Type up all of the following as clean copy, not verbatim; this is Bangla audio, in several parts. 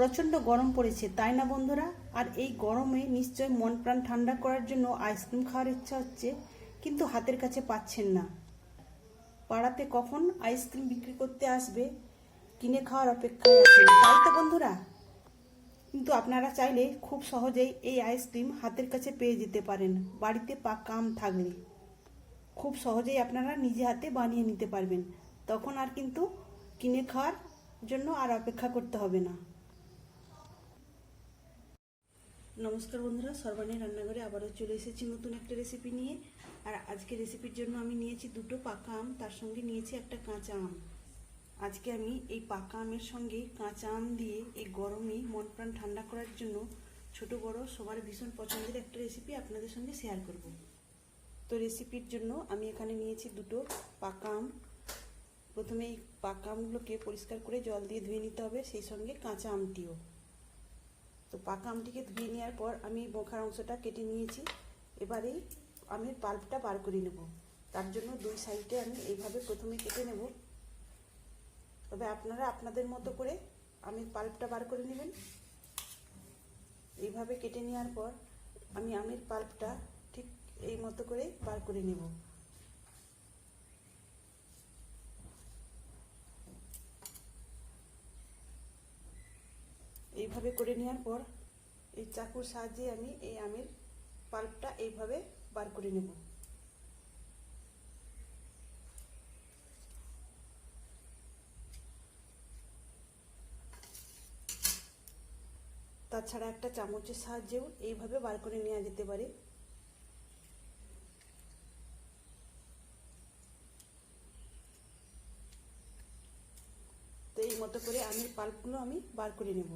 প্রচণ্ড গরম পড়েছে, তাই না বন্ধুরা? আর এই গরমে নিশ্চয় মন প্রাণ ঠান্ডা করার জন্য আইসক্রিম খাওয়ার ইচ্ছা হচ্ছে, কিন্তু হাতের কাছে পাচ্ছেন না। পাড়াতে কখন আইসক্রিম বিক্রি করতে আসবে, কিনে খাওয়ার অপেক্ষায় আছেন, তাই তো বন্ধুরা? কিন্তু আপনারা চাইলে খুব সহজেই এই আইসক্রিম হাতের কাছে পেয়ে যেতে পারেন। বাড়িতে পাকা আম থাকলে খুব সহজেই আপনারা নিজে হাতে বানিয়ে নিতে পারবেন। তখন আর কিন্তু কিনে খাওয়ার জন্য আর অপেক্ষা করতে হবে না। নমস্কার বন্ধুরা, সর্বাণী রান্নাঘরে আবারও চলে এসেছি নতুন একটা রেসিপি নিয়ে। আর আজকে রেসিপির জন্য আমি নিয়েছি দুটো পাকা আম, তার সঙ্গে নিয়েছি একটা কাঁচা আম। আজকে আমি এই পাকা আমের সঙ্গে কাঁচা আম দিয়ে এই গরমে মন প্রাণ ঠান্ডা করার জন্য ছোট বড় সবার ভীষণ পছন্দের একটা রেসিপি আপনাদের সঙ্গে শেয়ার করব। তো রেসিপির জন্য আমি এখানে নিয়েছি দুটো পাকা আম। প্রথমে এই পাকা আমগুলোকে পরিষ্কার করে জল দিয়ে ধুয়ে নিতে হবে, সেই সঙ্গে কাঁচা আমটিও। তো পাকা আমটিকে ধুয়ে নেওয়ার পর আমি বোখার অংশটা কেটে নিয়েছি। এবারে আমের পাল্পটা বার করে নেব। তার জন্য দুই সাইডে আমি এইভাবে প্রথমে কেটে নেব। তবে আপনারা আপনাদের মতো করে আমের পাল্পটা বার করে নেবেন। এইভাবে কেটে নেওয়ার পর আমি আমের পাল্পটা ঠিক এই মতো করে বার করে নেব। এইভাবে করে নেওয়ার পর এই চাকুর সাহায্যে আমি এই আমের পাল্পটা এইভাবে বার করে নেব। তাছাড়া একটা চামচের সাহায্যেও এইভাবে বার করে নেওয়া যেতে পারে। তো এই মতো করে আমের পাল্পগুলো আমি বার করে নেব।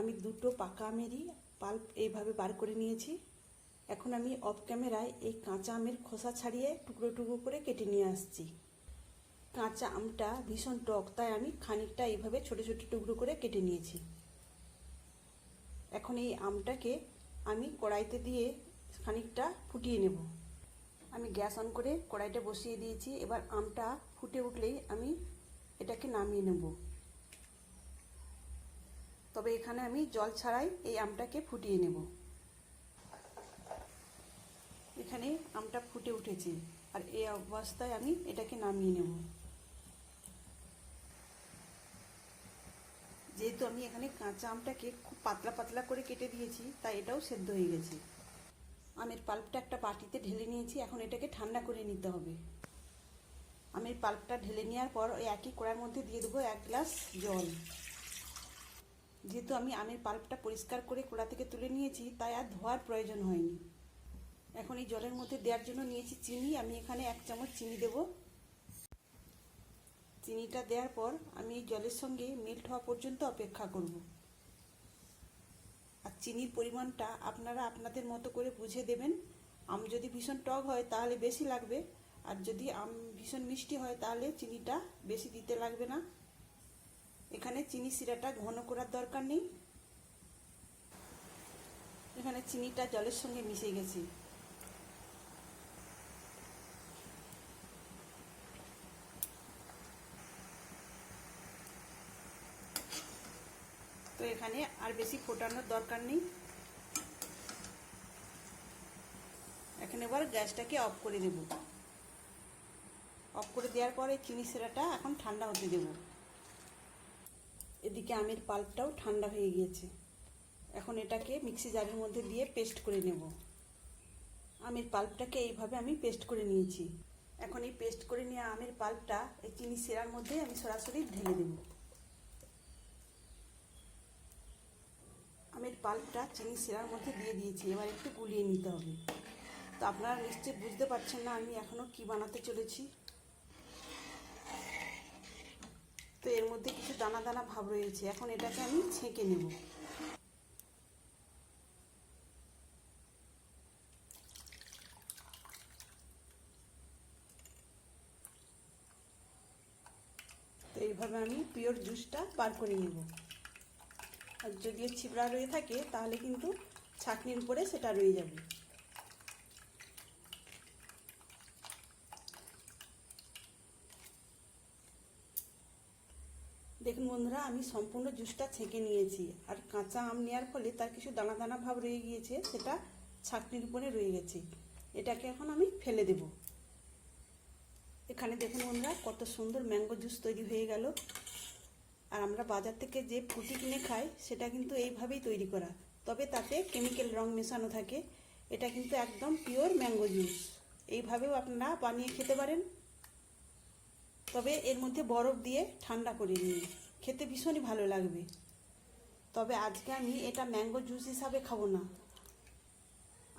আমি দুটো পাকা আমেরই পাল্প এইভাবে বার করে নিয়েছি। এখন আমি অফ ক্যামেরায় এই কাঁচা আমের খোসা ছাড়িয়ে টুকরো টুকরো করে কেটে নিয়ে আসছি। কাঁচা আমটা ভীষণ টক, তাই আমি খানিকটা এইভাবে ছোট ছোট টুকরো করে কেটে নিয়েছি। এখন এই আমটাকে আমি কড়াইতে দিয়ে খানিকটা ফুটিয়ে নেব। আমি গ্যাস অন করে কড়াইটা বসিয়ে দিয়েছি। এবার আমটা ফুটে উঠলেই আমি এটাকে নামিয়ে নেব। তবে এখানে আমি জল ছাড়াই এই আমটাকে ফুটিয়ে নেব। এখানে আমটা ফুটে উঠেছে, আর এই অবস্থায় আমি এটাকে নামিয়ে নেব। যেহেতু আমি এখানে কাঁচা আমটাকে খুব পাতলা পাতলা করে কেটে দিয়েছি, তাই এটাও সেদ্ধ হয়ে গেছে। আমের পাল্পটা একটা বাটিতে ঢেলে নিয়েছি। এখন এটাকে ঠান্ডা করে নিতে হবে। আমের পাল্পটা ঢেলে নেওয়ার পর ওই একই কড়াইয়ের মধ্যে দিয়ে দেবো 1 গ্লাস জল। যেহেতু আমি আমের পাল্পটা পরিষ্কার করে কড়া থেকে তুলে নিয়েছি, তাই আর ধোয়ার প্রয়োজন হয়নি। এখন এই জলের মধ্যে দেওয়ার জন্য নিয়েছি চিনি। আমি এখানে 1 চামচ চিনি দেব। চিনিটা দেওয়ার পর আমি এই জলের সঙ্গে মেল্ট হওয়া পর্যন্ত অপেক্ষা করব। আর চিনির পরিমাণটা আপনারা আপনাদের মতো করে বুঝে দেবেন। আম যদি ভীষণ টক হয় তাহলে বেশি লাগবে, আর যদি আম ভীষণ মিষ্টি হয় তাহলে চিনিটা বেশি দিতে লাগবে না। এখানে চিনি শিরাটা ঘন করার দরকার নেই। এখানে চিনিটা জলের সঙ্গে মিশে গেছে। তো এখানে আর বেশি ফোটানোর দরকার নেই। এখন এবার গ্যাসটাকে অফ করে দেব। অফ করে দেওয়ার পরে চিনি শিরাটা এখন ঠান্ডা হতে দেব। এদিকে আমের পাল্পটাও ঠান্ডা হয়ে গিয়েছে। এখন এটাকে মিক্সি জারের মধ্যে দিয়ে পেস্ট করে নেব। আমের পাল্পটাকে এইভাবে আমি পেস্ট করে নিয়েছি। এখন এই পেস্ট করে নেওয়া আমের পাল্পটা এই চিনি শিরার মধ্যে আমি সরাসরি ঢেলে দেব। আমের পাল্পটা চিনি শিরার মধ্যে দিয়ে দিয়েছি। এবার একটু গুলিয়ে নিতে হবে। তো আপনারা নিশ্চয়ই বুঝতে পারছেন না আমি এখনও কি বানাতে চলেছি। তো এর মধ্যে কিছু দানা দানা ভাব রয়েছে। এখন এটাকে আমি ছেঁকে নেব। তো এইভাবে আমি পিওর জুসটা বার করে নেব। আর যদিও ছিবড়া রয়ে থাকে তাহলে কিন্তু ছাঁকনির উপরে সেটা রয়ে যাবে। দেখুন বন্ধুরা, আমি সম্পূর্ণ জুসটা ছেঁকে নিয়েছি। আর কাঁচা আম নেওয়ার ফলে তার কিছু দানা দানা ভাব রয়ে গিয়েছে, সেটা ছাঁকনির উপরে রয়ে গেছে। এটাকে এখন আমি ফেলে দেব। এখানে দেখুন বন্ধুরা, কত সুন্দর ম্যাঙ্গো জুস তৈরি হয়ে গেল। আর আমরা বাজার থেকে যে ফ্রুটি কিনে খাই সেটা কিন্তু এইভাবেই তৈরি করা, তবে তাতে কেমিক্যাল রং মেশানো থাকে। এটা কিন্তু একদম পিওর ম্যাঙ্গো জুস। এইভাবেও আপনারা বানিয়ে খেতে পারেন, তবে এর মধ্যে বরফ দিয়ে ঠান্ডা করে নিয়ে খেতে ভীষণই ভালো লাগবে। তবে আজকে আমি এটা ম্যাঙ্গো জুস হিসাবে খাবো না,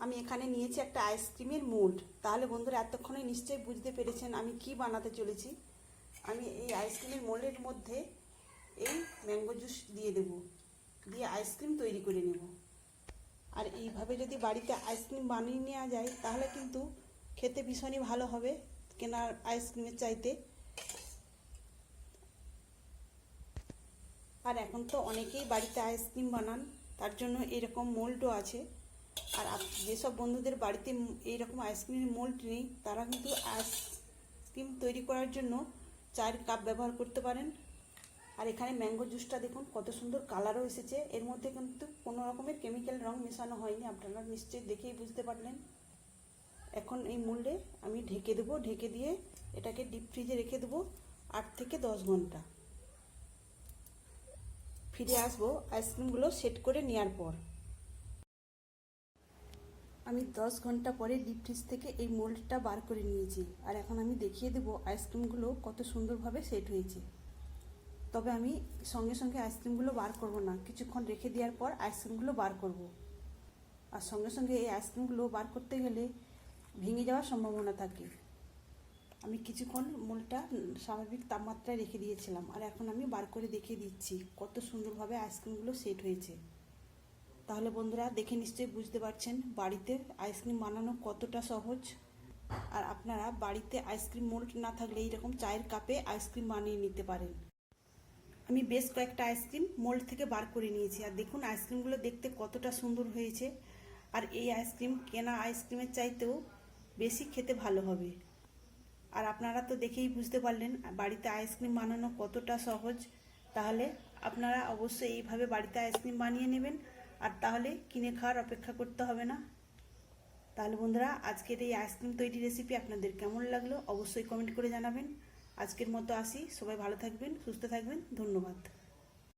আমি এখানে নিয়েছি একটা আইসক্রিমের মোল্ড। তাহলে বন্ধুরা, এতক্ষণে নিশ্চয়ই বুঝতে পেরেছেন আমি কি বানাতে চলেছি। আমি এই আইসক্রিমের মোল্ডের মধ্যে এই ম্যাঙ্গো জুস দিয়ে দেব, দিয়ে আইসক্রিম তৈরি করে নেব। আর এইভাবে যদি বাড়িতে আইসক্রিম বানিয়ে নেওয়া যায় তাহলে কিন্তু খেতে ভীষণই ভালো হবে কেনার আইসক্রিমের চাইতে। আর এখন তো অনেকেই বাড়িতে আইসক্রিম বানান, তার জন্য এরকম মোল্ডও আছে। আর যেসব বন্ধুদের বাড়িতে এইরকম আইসক্রিমের মোল্ড নেই, তারা কিন্তু আইসক্রিম তৈরি করার জন্য 4 কাপ ব্যবহার করতে পারেন। আর এখানে ম্যাঙ্গো জুসটা দেখুন কত সুন্দর কালারও এসেছে। এর মধ্যে কিন্তু কোনো রকমের কেমিক্যাল রং মেশানো হয়নি, আপনারা নিশ্চয়ই দেখেই বুঝতে পারলেন। এখন এই মোল্ডে আমি ঢেকে দেবো, ঢেকে দিয়ে এটাকে ডিপ ফ্রিজে রেখে দেবো 8 থেকে 10 ঘন্টা। ফিরে আসবো আইসক্রিমগুলো সেট করে নেওয়ার পর। আমি 10 ঘন্টা পরে ডিপ ফ্রিজ থেকে এই মোল্ডটা বার করে নিয়েছি। আর এখন আমি দেখিয়ে দেবো আইসক্রিমগুলো কত সুন্দরভাবে সেট হয়েছে। তবে আমি সঙ্গে সঙ্গে আইসক্রিমগুলো বার করব না, কিছুক্ষণ রেখে দেওয়ার পর আইসক্রিমগুলো বার করব। আর সঙ্গে সঙ্গে এই আইসক্রিমগুলো বার করতে গেলে ভেঙে যাওয়ার সম্ভাবনা থাকে। আমি কিছুক্ষণ মোল্ডটা স্বাভাবিক তাপমাত্রায় রেখে দিয়েছিলাম, আর এখন আমি বার করে দেখিয়ে দিচ্ছি কত সুন্দরভাবে আইসক্রিমগুলো সেট হয়েছে। তাহলে বন্ধুরা, দেখে নিশ্চয়ই বুঝতে পারছেন বাড়িতে আইসক্রিম বানানো কতটা সহজ। আর আপনারা বাড়িতে আইসক্রিম মোল্ড না থাকলে এইরকম চায়ের কাপে আইসক্রিম বানিয়ে নিতে পারেন। আমি বেশ কয়েকটা আইসক্রিম মোল্ড থেকে বার করে নিয়েছি, আর দেখুন আইসক্রিমগুলো দেখতে কতটা সুন্দর হয়েছে। আর এই আইসক্রিম কেনা আইসক্রিমের চাইতেও বেশি খেতে ভালো হবে। আর আপনারা তো দেখেই বুঝতে পারলেন বাড়িতে আইসক্রিম বানানো কতটা সহজ। তাহলে আপনারা অবশ্যই এইভাবে বাড়িতে আইসক্রিম বানিয়ে নেবেন, আর তাহলে কিনে খাওয়ার অপেক্ষা করতে হবে না। তাহলে বন্ধুরা, আজকের এই আইসক্রিম তৈরি রেসিপি আপনাদের কেমন লাগলো অবশ্যই কমেন্ট করে জানাবেন। আজকের মতো আসি, সবাই ভালো থাকবেন, সুস্থ থাকবেন, ধন্যবাদ।